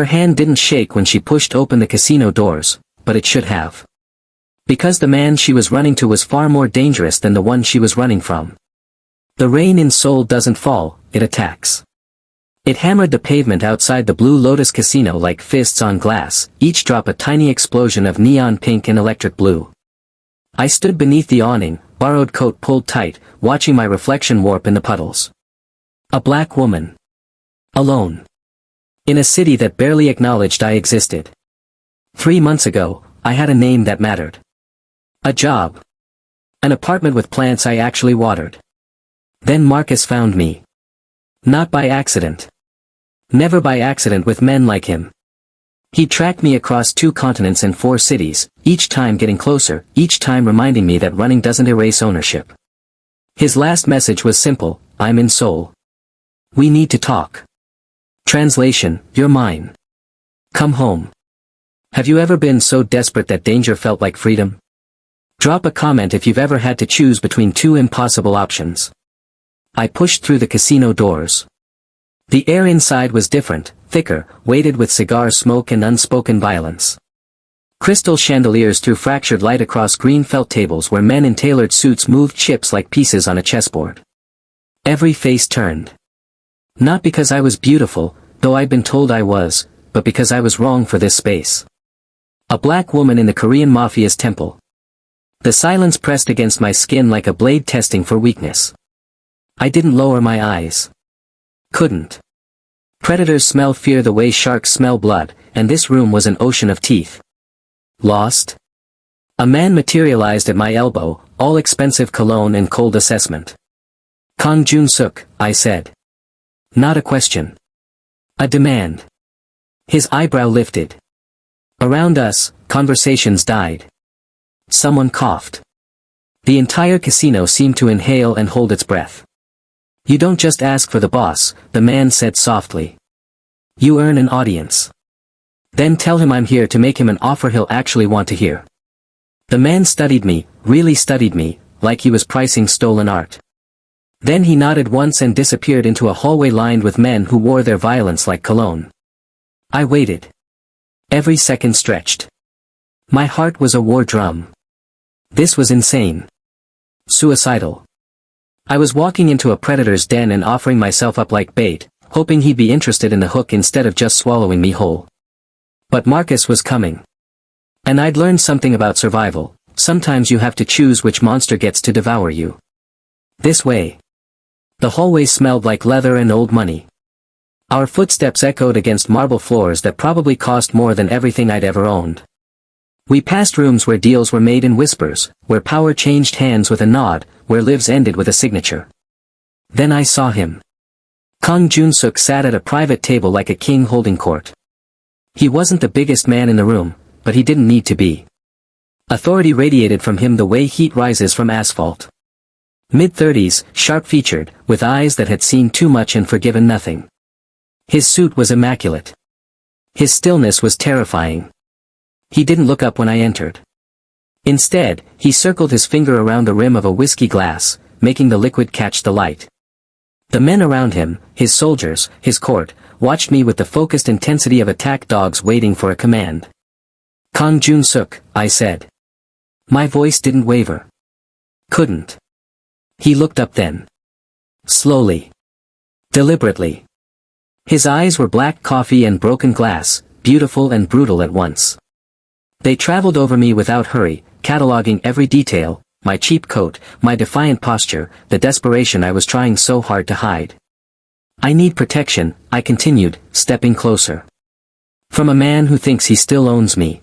Her hand didn't shake when she pushed open the casino doors, but it should have. Because the man she was running to was far more dangerous than the one she was running from. The rain in Seoul doesn't fall, it attacks. It hammered the pavement outside the Blue Lotus Casino like fists on glass, each drop a tiny explosion of neon pink and electric blue. I stood beneath the awning, borrowed coat pulled tight, watching my reflection warp in the puddles. A black woman. Alone. In a city that barely acknowledged I existed. 3 months ago, I had a name that mattered. A job. An apartment with plants I actually watered. Then Marcus found me. Not by accident. Never by accident with men like him. He tracked me across 2 continents and 4 cities, each time getting closer, each time reminding me that running doesn't erase ownership. His last message was simple: I'm in Seoul. We need to talk. Translation: you're mine. Come home. Have you ever been so desperate that danger felt like freedom? Drop a comment if you've ever had to choose between 2 impossible options. I pushed through the casino doors. The air inside was different, thicker, weighted with cigar smoke and unspoken violence. Crystal chandeliers threw fractured light across green felt tables where men in tailored suits moved chips like pieces on a chessboard. Every face turned. Not because I was beautiful, though I'd been told I was, but because I was wrong for this space. A black woman in the Korean Mafia's temple. The silence pressed against my skin like a blade testing for weakness. I didn't lower my eyes. Couldn't. Predators smell fear the way sharks smell blood, and this room was an ocean of teeth. Lost? A man materialized at my elbow, all expensive cologne and cold assessment. Kang Jun-suk, I said. Not a question. A demand. His eyebrow lifted. Around us, conversations died. Someone coughed. The entire casino seemed to inhale and hold its breath. You don't just ask for the boss, the man said softly. You earn an audience. Then tell him I'm here to make him an offer he'll actually want to hear. The man studied me, really studied me, like he was pricing stolen art. Then he nodded once and disappeared into a hallway lined with men who wore their violence like cologne. I waited. Every second stretched. My heart was a war drum. This was insane. Suicidal. I was walking into a predator's den and offering myself up like bait, hoping he'd be interested in the hook instead of just swallowing me whole. But Marcus was coming. And I'd learned something about survival: sometimes you have to choose which monster gets to devour you. This way. The hallway smelled like leather and old money. Our footsteps echoed against marble floors that probably cost more than everything I'd ever owned. We passed rooms where deals were made in whispers, where power changed hands with a nod, where lives ended with a signature. Then I saw him. Kang Jun-suk sat at a private table like a king holding court. He wasn't the biggest man in the room, but he didn't need to be. Authority radiated from him the way heat rises from asphalt. Mid-30s, sharp-featured, with eyes that had seen too much and forgiven nothing. His suit was immaculate. His stillness was terrifying. He didn't look up when I entered. Instead, he circled his finger around the rim of a whiskey glass, making the liquid catch the light. The men around him, his soldiers, his court, watched me with the focused intensity of attack dogs waiting for a command. Kang Jun-suk, I said. My voice didn't waver. Couldn't. He looked up then. Slowly. Deliberately. His eyes were black coffee and broken glass, beautiful and brutal at once. They traveled over me without hurry, cataloging every detail: my cheap coat, my defiant posture, the desperation I was trying so hard to hide. I need protection, I continued, stepping closer. From a man who thinks he still owns me.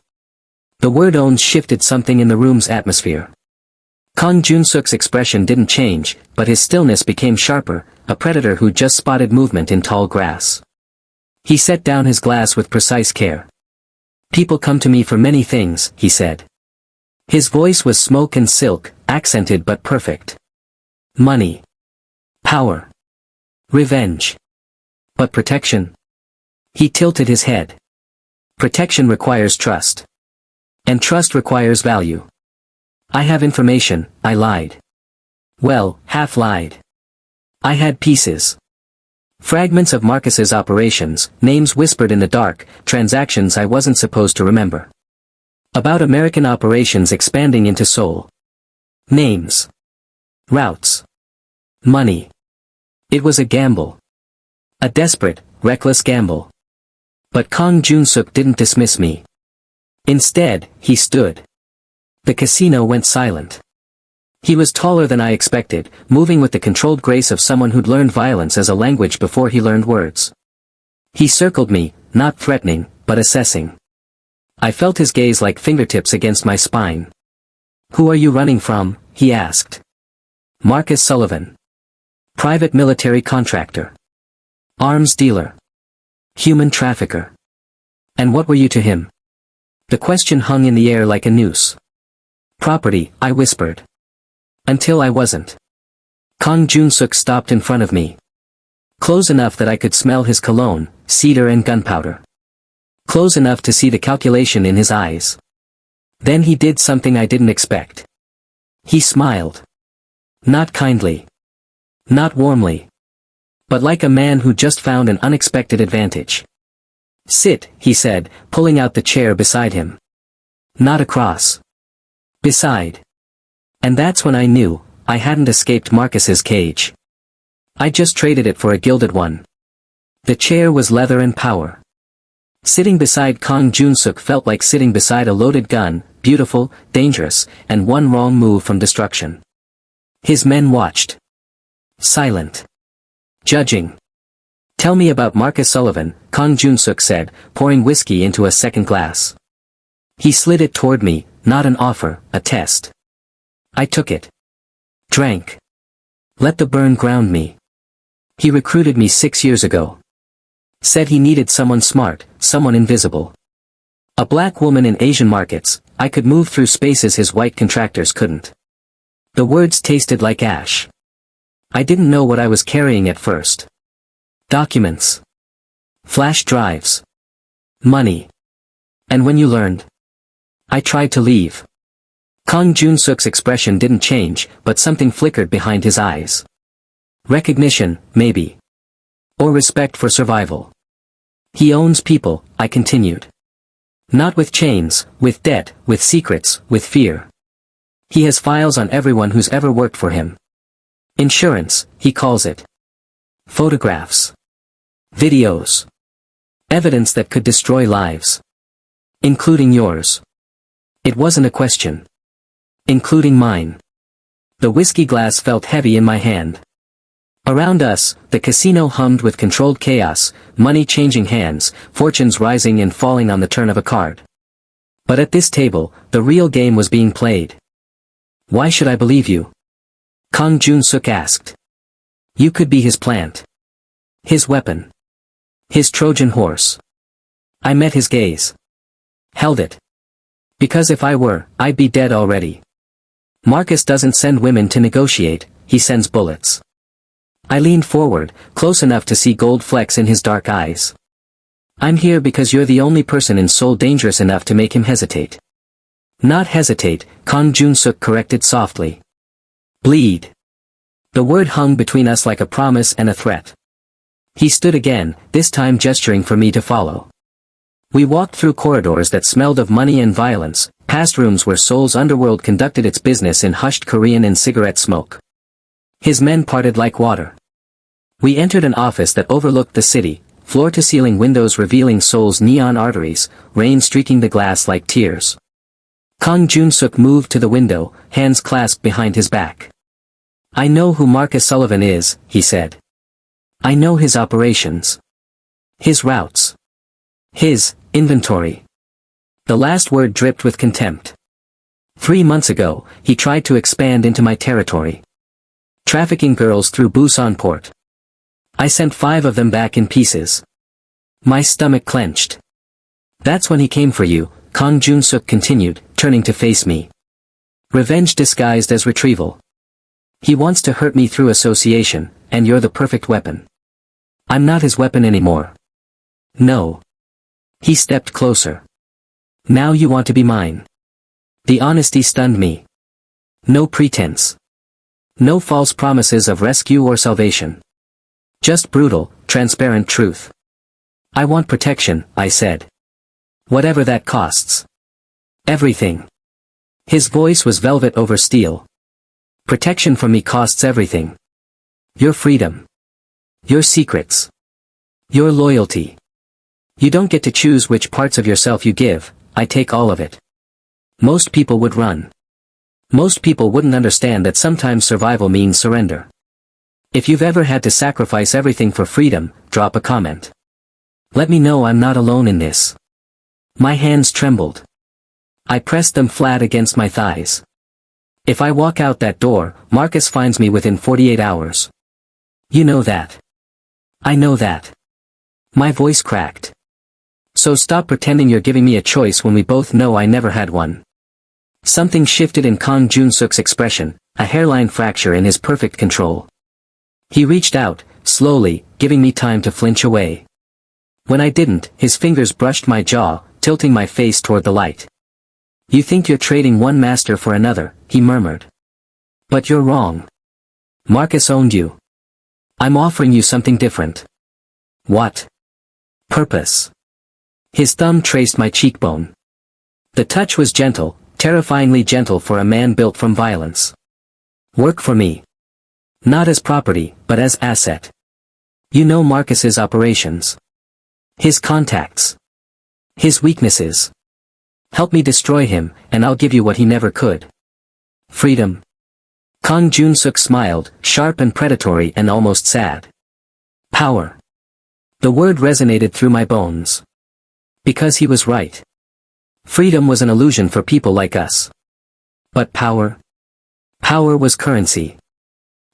The word owns shifted something in the room's atmosphere. Kang Jun-suk's expression didn't change, but his stillness became sharper, a predator who just spotted movement in tall grass. He set down his glass with precise care. People come to me for many things, he said. His voice was smoke and silk, accented but perfect. Money. Power. Revenge. But protection? He tilted his head. Protection requires trust. And trust requires value. I have information, I lied. Well, half lied. I had pieces. Fragments of Marcus's operations, names whispered in the dark, transactions I wasn't supposed to remember. About American operations expanding into Seoul. Names. Routes. Money. It was a gamble. A desperate, reckless gamble. But Kang Jun-suk didn't dismiss me. Instead, he stood. The casino went silent. He was taller than I expected, moving with the controlled grace of someone who'd learned violence as a language before he learned words. He circled me, not threatening, but assessing. I felt his gaze like fingertips against my spine. "Who are you running from?" he asked. "Marcus Sullivan. Private military contractor. Arms dealer. Human trafficker. And what were you to him?" The question hung in the air like a noose. "Property," I whispered. Until I wasn't. Kang Jun-suk stopped in front of me. Close enough that I could smell his cologne, cedar and gunpowder. Close enough to see the calculation in his eyes. Then he did something I didn't expect. He smiled. Not kindly. Not warmly. But like a man who just found an unexpected advantage. "Sit," he said, pulling out the chair beside him. Not across. Beside. And that's when I knew, I hadn't escaped Marcus's cage. I just traded it for a gilded one. The chair was leather and power. Sitting beside Kang Jun-suk felt like sitting beside a loaded gun, beautiful, dangerous, and one wrong move from destruction. His men watched. Silent. Judging. "Tell me about Marcus Sullivan," Kang Jun-suk said, pouring whiskey into a second glass. He slid it toward me, not an offer, a test. I took it. Drank. Let the burn ground me. He recruited me 6 years ago. Said he needed someone smart, someone invisible. A black woman in Asian markets, I could move through spaces his white contractors couldn't. The words tasted like ash. I didn't know what I was carrying at first. Documents. Flash drives. Money. And when you learned? I tried to leave. Kang Jun-suk's expression didn't change, but something flickered behind his eyes. Recognition, maybe. Or respect for survival. He owns people, I continued. Not with chains, with debt, with secrets, with fear. He has files on everyone who's ever worked for him. Insurance, he calls it. Photographs. Videos. Evidence that could destroy lives. Including yours. It wasn't a question. Including mine. The whiskey glass felt heavy in my hand. Around us, the casino hummed with controlled chaos, money changing hands, fortunes rising and falling on the turn of a card. But at this table, the real game was being played. "Why should I believe you?" Kang Jun-suk asked. "You could be his plant. His weapon. His Trojan horse." I met his gaze. Held it. Because if I were, I'd be dead already. Marcus doesn't send women to negotiate, he sends bullets. I leaned forward, close enough to see gold flecks in his dark eyes. "I'm here because you're the only person in Seoul dangerous enough to make him hesitate." "Not hesitate," Kang Jun-suk corrected softly. "Bleed." The word hung between us like a promise and a threat. He stood again, this time gesturing for me to follow. We walked through corridors that smelled of money and violence, past rooms where Seoul's underworld conducted its business in hushed Korean and cigarette smoke. His men parted like water. We entered an office that overlooked the city, floor-to-ceiling windows revealing Seoul's neon arteries, rain streaking the glass like tears. Kang Jun-suk moved to the window, hands clasped behind his back. "I know who Marcus Sullivan is," he said. "I know his operations. His routes. His inventory." The last word dripped with contempt. 3 months ago, he tried to expand into my territory. Trafficking girls through Busan port. I sent 5 of them back in pieces. My stomach clenched. "That's when he came for you," Kang Jun-suk continued, turning to face me. "Revenge disguised as retrieval. He wants to hurt me through association, and you're the perfect weapon." "I'm not his weapon anymore." "No." He stepped closer. "Now you want to be mine." The honesty stunned me. No pretense. No false promises of rescue or salvation. Just brutal, transparent truth. I want protection, I said. Whatever that costs. Everything. His voice was velvet over steel. Protection from me costs everything. Your freedom. Your secrets. Your loyalty. You don't get to choose which parts of yourself you give, I take all of it. Most people would run. Most people wouldn't understand that sometimes survival means surrender. If you've ever had to sacrifice everything for freedom, drop a comment. Let me know I'm not alone in this. My hands trembled. I pressed them flat against my thighs. If I walk out that door, Marcus finds me within 48 hours. You know that. I know that. My voice cracked. So stop pretending you're giving me a choice when we both know I never had one. Something shifted in Kang Jun-suk's expression, a hairline fracture in his perfect control. He reached out, slowly, giving me time to flinch away. When I didn't, his fingers brushed my jaw, tilting my face toward the light. You think you're trading one master for another, he murmured. But you're wrong. Marcus owned you. I'm offering you something different. What? Purpose. His thumb traced my cheekbone. The touch was gentle, terrifyingly gentle for a man built from violence. Work for me. Not as property, but as asset. You know Marcus's operations. His contacts. His weaknesses. Help me destroy him, and I'll give you what he never could. Freedom. Kang Jun-suk smiled, sharp and predatory and almost sad. Power. The word resonated through my bones. Because he was right. Freedom was an illusion for people like us. But power? Power was currency.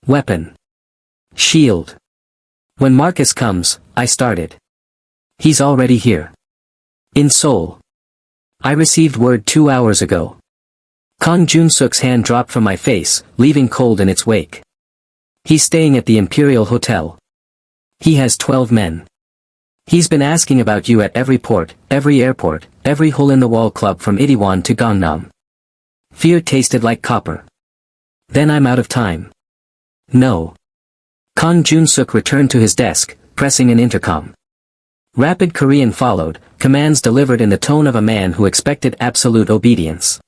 Weapon. Shield. When Marcus comes, I started. He's already here. In Seoul. I received word 2 hours ago. Kang Jun-suk's hand dropped from my face, leaving cold in its wake. He's staying at the Imperial Hotel. He has 12 men. He's been asking about you at every port, every airport, every hole-in-the-wall club from Itaewon to Gangnam. Fear tasted like copper. Then I'm out of time. No. Kang Jun-suk returned to his desk, pressing an intercom. Rapid Korean followed, commands delivered in the tone of a man who expected absolute obedience.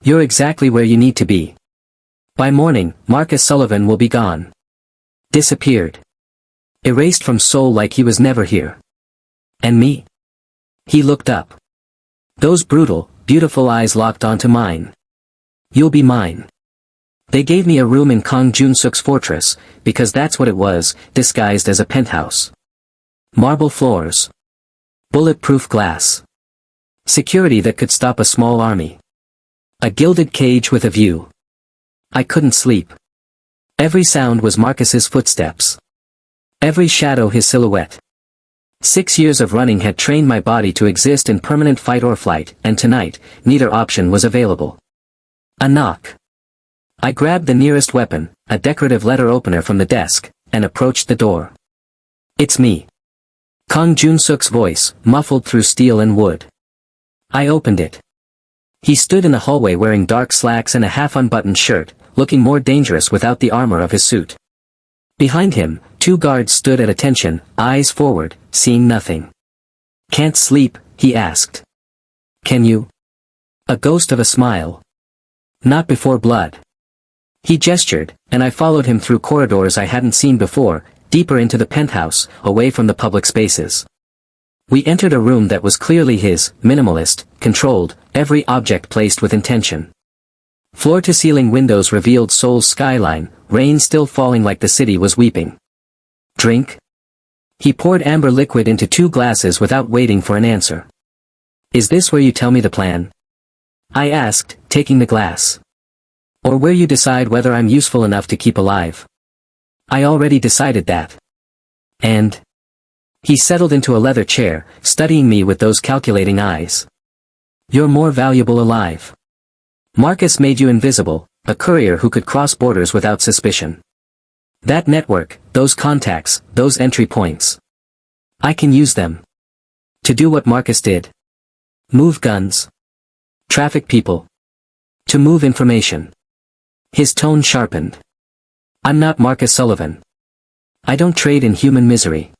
You're exactly where you need to be. By morning, Marcus Sullivan will be gone. Disappeared. Erased from Seoul like he was never here. And me? He looked up. Those brutal, beautiful eyes locked onto mine. You'll be mine. They gave me a room in Kang Jun-suk's fortress, because that's what it was, disguised as a penthouse. Marble floors. Bulletproof glass. Security that could stop a small army. A gilded cage with a view. I couldn't sleep. Every sound was Marcus's footsteps. Every shadow his silhouette. 6 years of running had trained my body to exist in permanent fight or flight, and tonight, neither option was available. A knock. I grabbed the nearest weapon, a decorative letter opener from the desk, and approached the door. It's me. Kang Jun-suk's voice, muffled through steel and wood. I opened it. He stood in the hallway wearing dark slacks and a half-unbuttoned shirt, looking more dangerous without the armor of his suit. Behind him, 2 guards stood at attention, eyes forward, seeing nothing. Can't sleep, he asked. Can you? A ghost of a smile. Not before blood. He gestured, and I followed him through corridors I hadn't seen before, deeper into the penthouse, away from the public spaces. We entered a room that was clearly his, minimalist, controlled, every object placed with intention. Floor-to-ceiling windows revealed Seoul's skyline, rain still falling like the city was weeping. Drink? He poured amber liquid into 2 glasses without waiting for an answer. Is this where you tell me the plan? I asked, taking the glass. Or where you decide whether I'm useful enough to keep alive? I already decided that. And? He settled into a leather chair, studying me with those calculating eyes. You're more valuable alive. Marcus made you invisible, a courier who could cross borders without suspicion. That network, those contacts, those entry points. I can use them. To do what Marcus did. Move guns. Traffic people. To move information. His tone sharpened. I'm not Marcus Sullivan. I don't trade in human misery.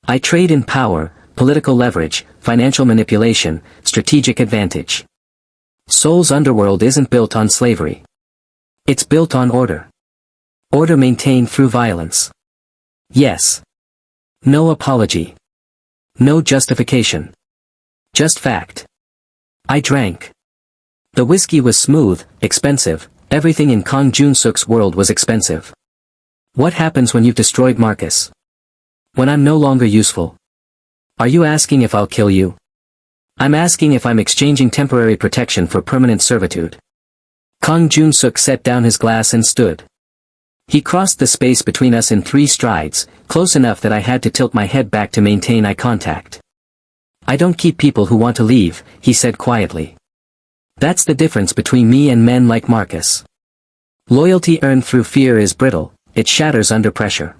I trade in power, political leverage, financial manipulation, strategic advantage. Seoul's underworld isn't built on slavery. It's built on order. Order maintained through violence. Yes. No apology. No justification. Just fact. I drank. The whiskey was smooth, expensive, everything in Kang Jun-suk's world was expensive. What happens when you've destroyed Marcus? When I'm no longer useful? Are you asking if I'll kill you? I'm asking if I'm exchanging temporary protection for permanent servitude. Kang Jun-suk set down his glass and stood. He crossed the space between us in 3 strides, close enough that I had to tilt my head back to maintain eye contact. I don't keep people who want to leave, he said quietly. That's the difference between me and men like Marcus. Loyalty earned through fear is brittle, it shatters under pressure.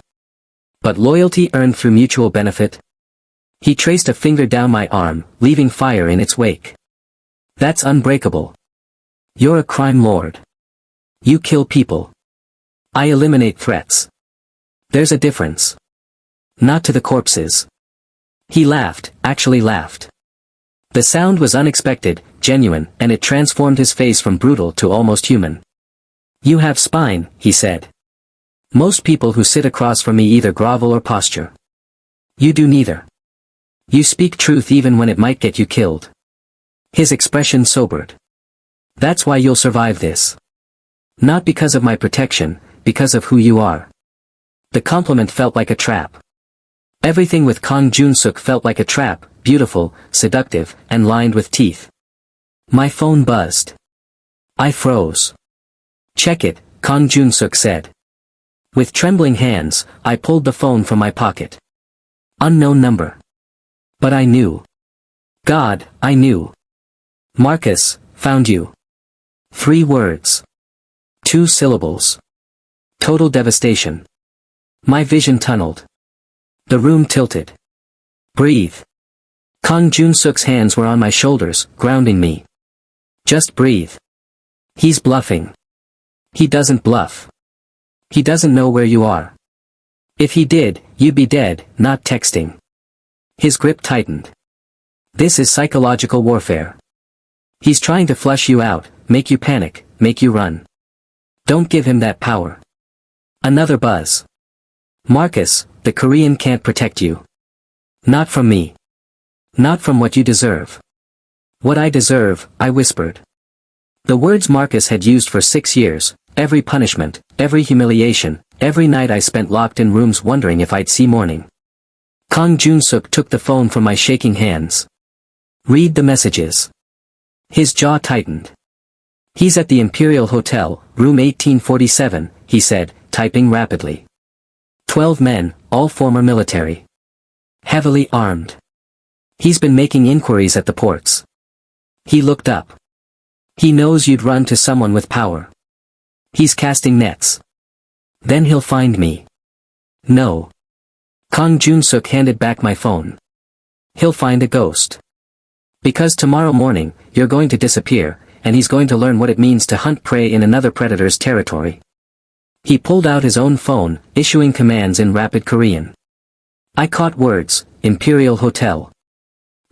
But loyalty earned through mutual benefit? He traced a finger down my arm, leaving fire in its wake. That's unbreakable. You're a crime lord. You kill people. I eliminate threats. There's a difference. Not to the corpses. He laughed, actually laughed. The sound was unexpected, genuine, and it transformed his face from brutal to almost human. You have spine, he said. Most people who sit across from me either grovel or posture. You do neither. You speak truth even when it might get you killed. His expression sobered. That's why you'll survive this. Not because of my protection, because of who you are. The compliment felt like a trap. Everything with Kang Jun-suk felt like a trap, beautiful, seductive, and lined with teeth. My phone buzzed. I froze. Check it, Kang Jun-suk said. With trembling hands, I pulled the phone from my pocket. Unknown number. But I knew. God, I knew. Marcus, found you. 3 words. 2 syllables. Total devastation. My vision tunneled. The room tilted. Breathe. Kang Jun-suk's hands were on my shoulders, grounding me. Just breathe. He's bluffing. He doesn't bluff. He doesn't know where you are. If he did, you'd be dead, not texting. His grip tightened. This is psychological warfare. He's trying to flush you out, make you panic, make you run. Don't give him that power. Another buzz. Marcus, the Korean can't protect you. Not from me. Not from what you deserve. What I deserve, I whispered. The words Marcus had used for 6 years, every punishment, every humiliation, every night I spent locked in rooms wondering if I'd see morning. Kang Jun-suk took the phone from my shaking hands. Read the messages. His jaw tightened. He's at the Imperial Hotel, room 1847, he said, typing rapidly. 12 men, all former military. Heavily armed. He's been making inquiries at the ports. He looked up. He knows you'd run to someone with power. He's casting nets. Then he'll find me. No. Kang Jun-suk handed back my phone. He'll find a ghost. Because tomorrow morning, you're going to disappear, and he's going to learn what it means to hunt prey in another predator's territory. He pulled out his own phone, issuing commands in rapid Korean. I caught words, Imperial Hotel.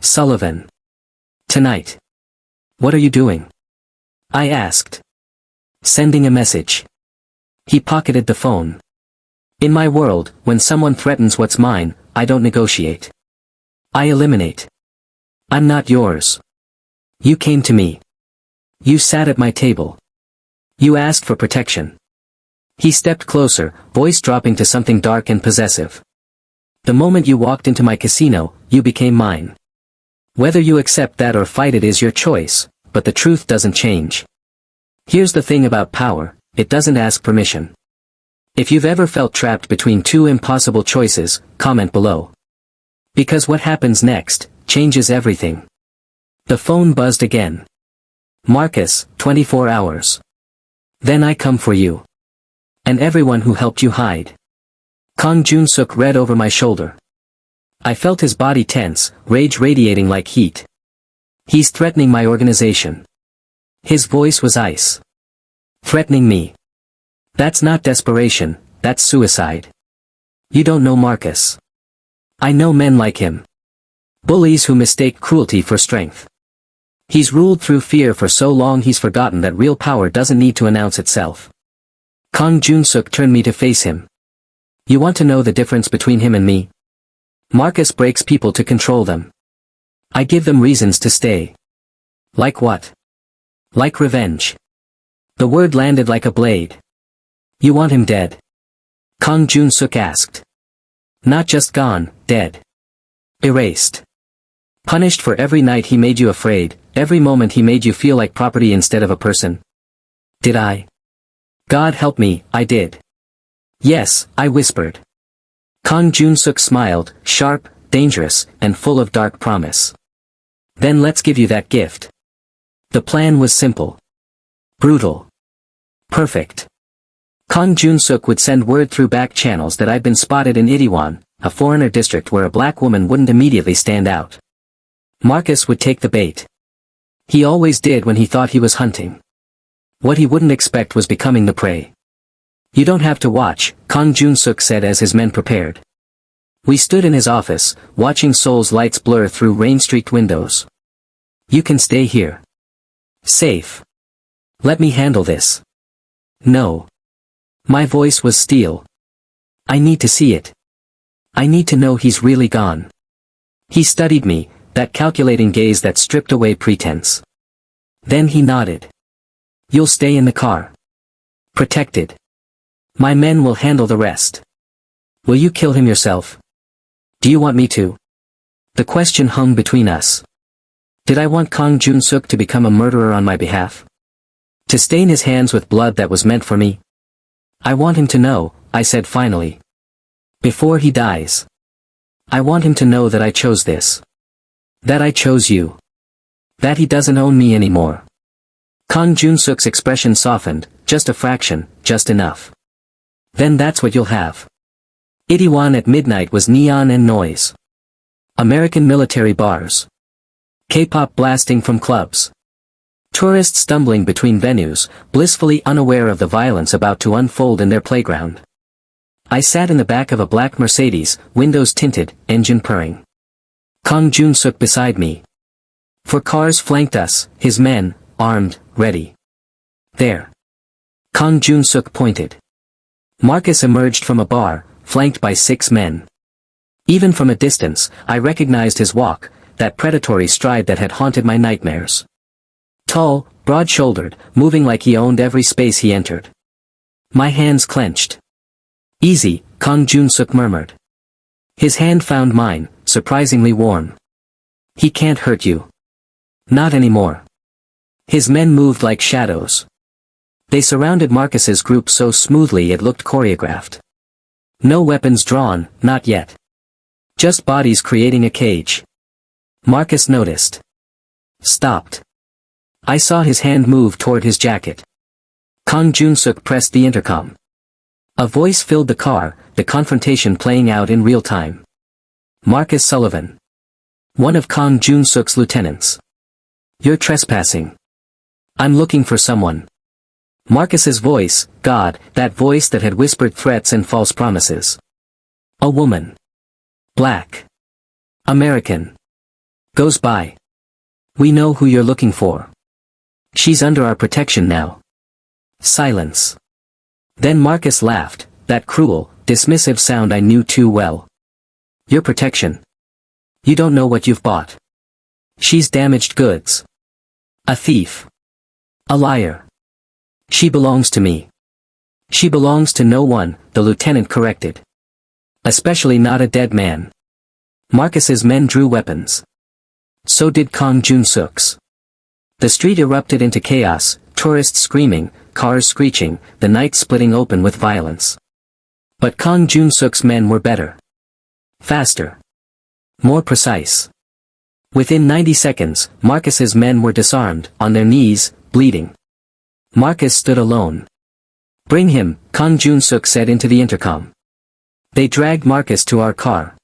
Sullivan. Tonight. What are you doing? I asked. Sending a message. He pocketed the phone. In my world, when someone threatens what's mine, I don't negotiate. I eliminate. I'm not yours. You came to me. You sat at my table. You asked for protection. He stepped closer, voice dropping to something dark and possessive. The moment you walked into my casino, you became mine. Whether you accept that or fight it is your choice, but the truth doesn't change. Here's the thing about power, it doesn't ask permission. If you've ever felt trapped between 2 impossible choices, comment below. Because what happens next, changes everything. The phone buzzed again. Marcus, 24 hours. Then I come for you. And everyone who helped you hide. Kang Jun-suk read over my shoulder. I felt his body tense, rage radiating like heat. He's threatening my organization. His voice was ice. Threatening me. That's not desperation, that's suicide. You don't know Marcus. I know men like him. Bullies who mistake cruelty for strength. He's ruled through fear for so long he's forgotten that real power doesn't need to announce itself. Kang Jun-suk turned me to face him. You want to know the difference between him and me? Marcus breaks people to control them. I give them reasons to stay. Like what? Like revenge. The word landed like a blade. You want him dead? Kang Jun-suk asked. Not just gone, dead. Erased. Punished for every night he made you afraid, every moment he made you feel like property instead of a person. Did I? God help me, I did. Yes, I whispered. Kang Jun-suk smiled, sharp, dangerous, and full of dark promise. Then let's give you that gift. The plan was simple. Brutal. Perfect. Kang Jun-suk would send word through back channels that I'd been spotted in Itaewon, a foreigner district where a black woman wouldn't immediately stand out. Marcus would take the bait. He always did when he thought he was hunting. What he wouldn't expect was becoming the prey. You don't have to watch, Kang Jun-suk said as his men prepared. We stood in his office, watching Seoul's lights blur through rain-streaked windows. You can stay here. Safe. Let me handle this. No. My voice was steel. I need to see it. I need to know he's really gone. He studied me, that calculating gaze that stripped away pretense. Then he nodded. You'll stay in the car. Protected. My men will handle the rest. Will you kill him yourself? Do you want me to? The question hung between us. Did I want Kang Jun-suk to become a murderer on my behalf? To stain his hands with blood that was meant for me? I want him to know, I said finally. Before he dies. I want him to know that I chose this. That I chose you. That he doesn't own me anymore. Kang Jun-suk's expression softened, just a fraction, just enough. Then that's what you'll have. Itaewon at midnight was neon and noise. American military bars. K-pop blasting from clubs. Tourists stumbling between venues, blissfully unaware of the violence about to unfold in their playground. I sat in the back of a black Mercedes, windows tinted, engine purring. Kang Jun-suk beside me. 4 cars flanked us, his men, armed, ready. There. Kang Jun-suk pointed. Marcus emerged from a bar, flanked by 6 men. Even from a distance, I recognized his walk, that predatory stride that had haunted my nightmares. Tall, broad-shouldered, moving like he owned every space he entered. My hands clenched. Easy, Kang Jun-suk murmured. His hand found mine, surprisingly warm. He can't hurt you. Not anymore. His men moved like shadows. They surrounded Marcus's group so smoothly it looked choreographed. No weapons drawn, not yet. Just bodies creating a cage. Marcus noticed. Stopped. I saw his hand move toward his jacket. Kang Jun-suk pressed the intercom. A voice filled the car, the confrontation playing out in real time. Marcus Sullivan. One of Kang Jun-suk's lieutenants. You're trespassing. I'm looking for someone. Marcus's voice, God, that voice that had whispered threats and false promises. A woman. Black. American. Goes by. We know who you're looking for. She's under our protection now. Silence. Then Marcus laughed, that cruel, dismissive sound I knew too well. Your protection. You don't know what you've bought. She's damaged goods. A thief. A liar. She belongs to me. She belongs to no one, the lieutenant corrected. Especially not a dead man. Marcus's men drew weapons. So did Kang Jun-suk's. The street erupted into chaos, tourists screaming, cars screeching, the night splitting open with violence. But Kang Jun-suk's men were better. Faster. More precise. Within 90 seconds, Marcus's men were disarmed, on their knees, bleeding. Marcus stood alone. Bring him, Kang Jun-suk said into the intercom. They dragged Marcus to our car.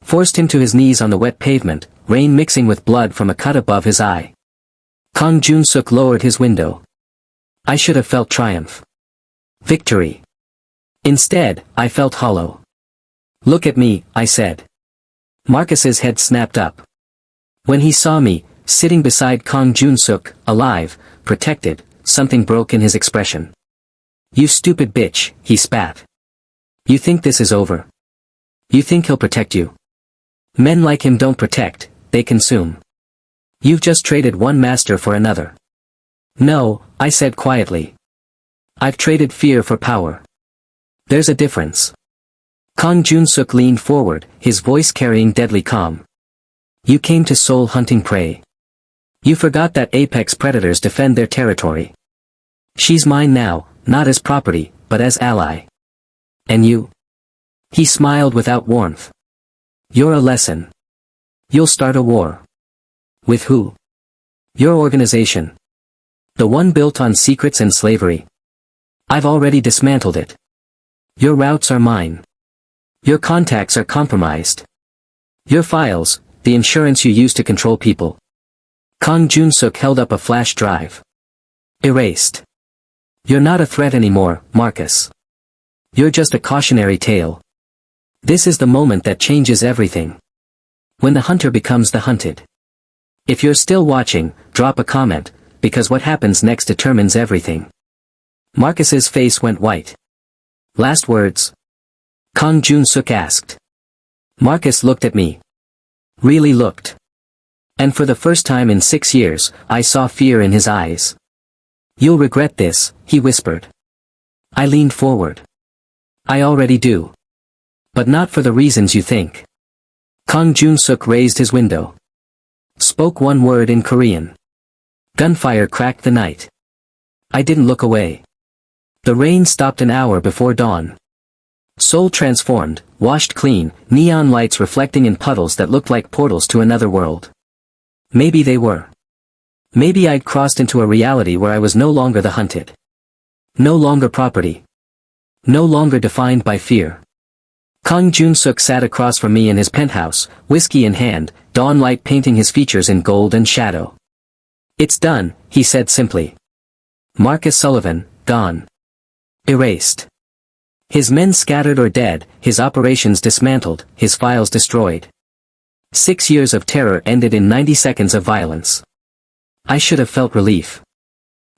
Forced him to his knees on the wet pavement, rain mixing with blood from a cut above his eye. Kang Jun-suk lowered his window. I should have felt triumph. Victory. Instead, I felt hollow. Look at me, I said. Marcus's head snapped up. When he saw me, sitting beside Kang Jun-suk, alive, protected, something broke in his expression. "You stupid bitch," he spat. "You think this is over? You think he'll protect you? Men like him don't protect, they consume. You've just traded one master for another." "No," I said quietly. "I've traded fear for power. There's a difference." Kang Jun-suk leaned forward, his voice carrying deadly calm. "You came to soul hunting prey. You forgot that apex predators defend their territory. She's mine now, not as property, but as ally. And you?" He smiled without warmth. "You're a lesson. You'll start a war. With who? Your organization. The one built on secrets and slavery. I've already dismantled it. Your routes are mine. Your contacts are compromised. Your files, the insurance you use to control people." Kang Jun-suk held up a flash drive. "Erased. You're not a threat anymore, Marcus. You're just a cautionary tale. This is the moment that changes everything. When the hunter becomes the hunted. If you're still watching, drop a comment, because what happens next determines everything." Marcus's face went white. "Last words?" Kang Jun-suk asked. Marcus looked at me. Really looked. And for the first time in 6 years, I saw fear in his eyes. "You'll regret this," he whispered. I leaned forward. "I already do. But not for the reasons you think." Kang Jun-suk raised his window. Spoke one word in Korean. Gunfire cracked the night. I didn't look away. The rain stopped an hour before dawn. Seoul transformed, washed clean, neon lights reflecting in puddles that looked like portals to another world. Maybe they were. Maybe I'd crossed into a reality where I was no longer the hunted. No longer property. No longer defined by fear. Kang Jun-suk sat across from me in his penthouse, whiskey in hand, dawn light painting his features in gold and shadow. "It's done," he said simply. Marcus Sullivan, gone. Erased. His men scattered or dead, his operations dismantled, his files destroyed. 6 years of terror ended in 90 seconds of violence. I should have felt relief.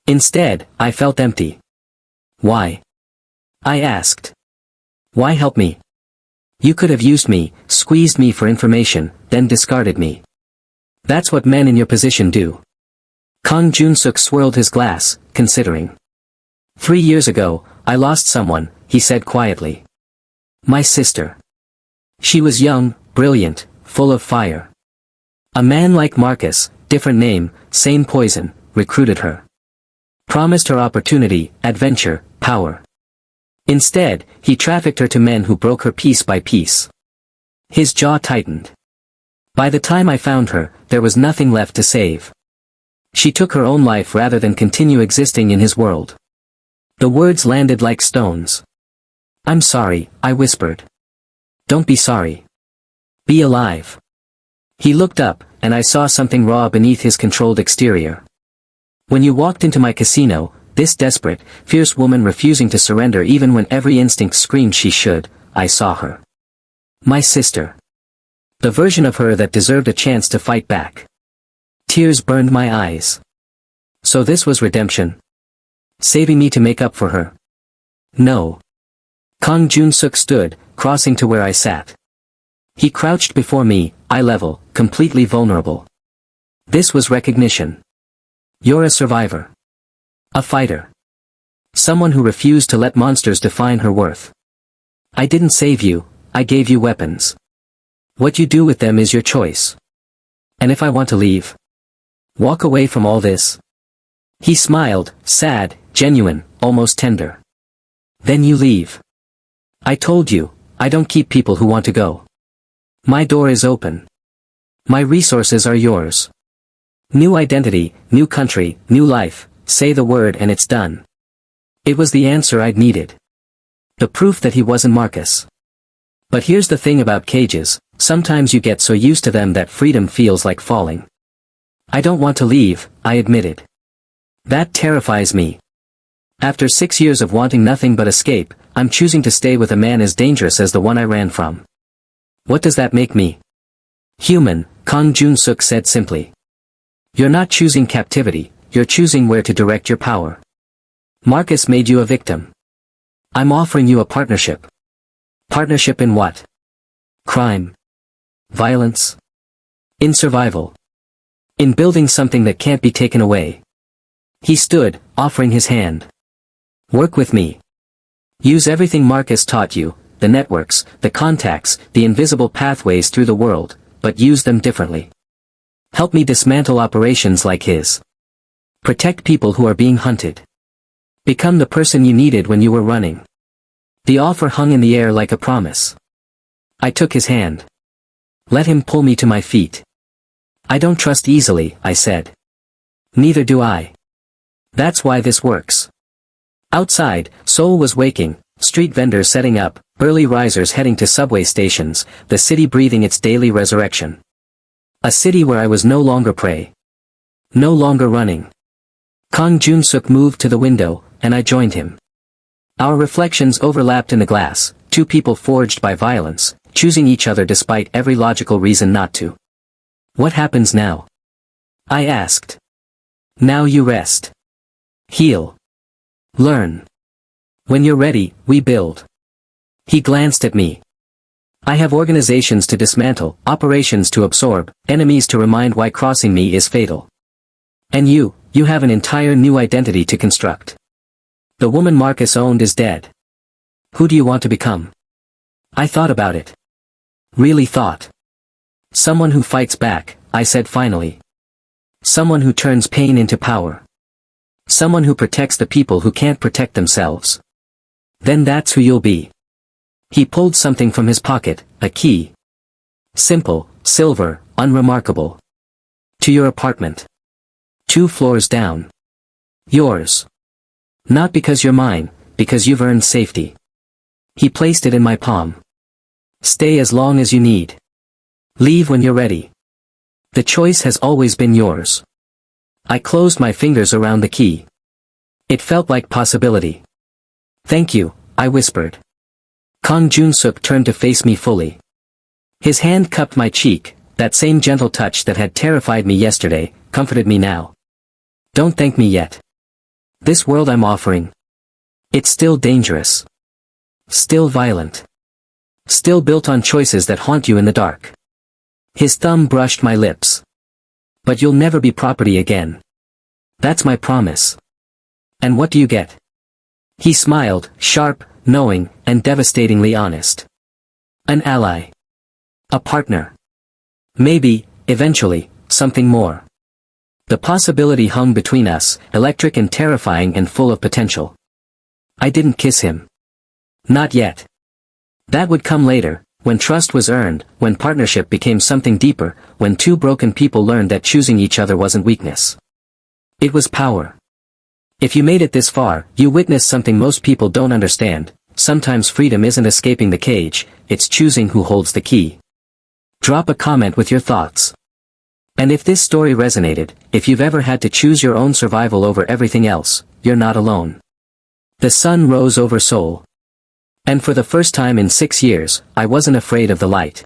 Instead, I felt empty. "Why?" I asked. "Why help me? You could have used me, squeezed me for information, then discarded me. That's what men in your position do." Kang Jun-suk swirled his glass, considering. 3 years ago, I lost someone, he said quietly. My sister. She was young, brilliant, full of fire. A man like Marcus, different name, same poison, recruited her. Promised her opportunity, adventure, power. Instead, he trafficked her to men who broke her piece by piece. His jaw tightened. By the time I found her, there was nothing left to save. She took her own life rather than continue existing in his world. The words landed like stones. "I'm sorry," I whispered. "Don't be sorry. Be alive." He looked up, and I saw something raw beneath his controlled exterior. "When you walked into my casino, this desperate, fierce woman refusing to surrender even when every instinct screamed she should, I saw her. My sister. The version of her that deserved a chance to fight back." Tears burned my eyes. So this was redemption? Saving me to make up for her? No. Kang Jun-suk stood, crossing to where I sat. He crouched before me, eye level, completely vulnerable. This was recognition. "You're a survivor. A fighter. Someone who refused to let monsters define her worth. I didn't save you, I gave you weapons. What you do with them is your choice. And if I want to leave? Walk away from all this?" He smiled, sad, genuine, almost tender. "Then you leave. I told you, I don't keep people who want to go. My door is open. My resources are yours. New identity, new country, new life, say the word and it's done." It was the answer I'd needed. The proof that he wasn't Marcus. But here's the thing about cages, sometimes you get so used to them that freedom feels like falling. "I don't want to leave," I admitted. "That terrifies me. After 6 years of wanting nothing but escape, I'm choosing to stay with a man as dangerous as the one I ran from. What does that make me? Human, Kang Jun-suk said simply. You're not choosing captivity, you're choosing where to direct your power. Marcus made you a victim. I'm offering you a partnership. Partnership in what? Crime. Violence. In survival. In building something that can't be taken away. He stood, offering his hand. Work with me. Use everything Marcus taught you, the networks, the contacts, the invisible pathways through the world, but use them differently. Help me dismantle operations like his. Protect people who are being hunted. Become the person you needed when you were running. The offer hung in the air like a promise. I took his hand. Let him pull me to my feet. I don't trust easily, I said. Neither do I. That's why this works. Outside, Seoul was waking, street vendors setting up, early risers heading to subway stations, the city breathing its daily resurrection. A city where I was no longer prey. No longer running. Kang Jun-suk moved to the window, and I joined him. Our reflections overlapped in the glass, two people forged by violence, choosing each other despite every logical reason not to. What happens now? I asked. Now you rest. Heal. Learn. When you're ready, we build. He glanced at me. I have organizations to dismantle, operations to absorb, enemies to remind why crossing me is fatal. And you have an entire new identity to construct. The woman Marcus owned is dead. Who do you want to become? I thought about it. Really thought. Someone who fights back, I said finally. Someone who turns pain into power. Someone who protects the people who can't protect themselves. Then that's who you'll be. He pulled something from his pocket, a key. Simple, silver, unremarkable. To your apartment. 2 floors down. Yours. Not because you're mine, because you've earned safety. He placed it in my palm. Stay as long as you need. Leave when you're ready. The choice has always been yours. I closed my fingers around the key. It felt like possibility. Thank you, I whispered. Kang Jun-suk turned to face me fully. His hand cupped my cheek, that same gentle touch that had terrified me yesterday, comforted me now. Don't thank me yet. This world I'm offering. It's still dangerous. Still violent. Still built on choices that haunt you in the dark. His thumb brushed my lips. But you'll never be property again. That's my promise. And what do you get? He smiled, sharp, knowing, and devastatingly honest. An ally. A partner. Maybe, eventually, something more. The possibility hung between us, electric and terrifying and full of potential. I didn't kiss him. Not yet. That would come later, when trust was earned, when partnership became something deeper, when 2 broken people learned that choosing each other wasn't weakness. It was power. If you made it this far, you witnessed something most people don't understand. Sometimes freedom isn't escaping the cage, it's choosing who holds the key. Drop a comment with your thoughts. And if this story resonated, if you've ever had to choose your own survival over everything else, you're not alone. The sun rose over Seoul. And for the first time in 6 years, I wasn't afraid of the light.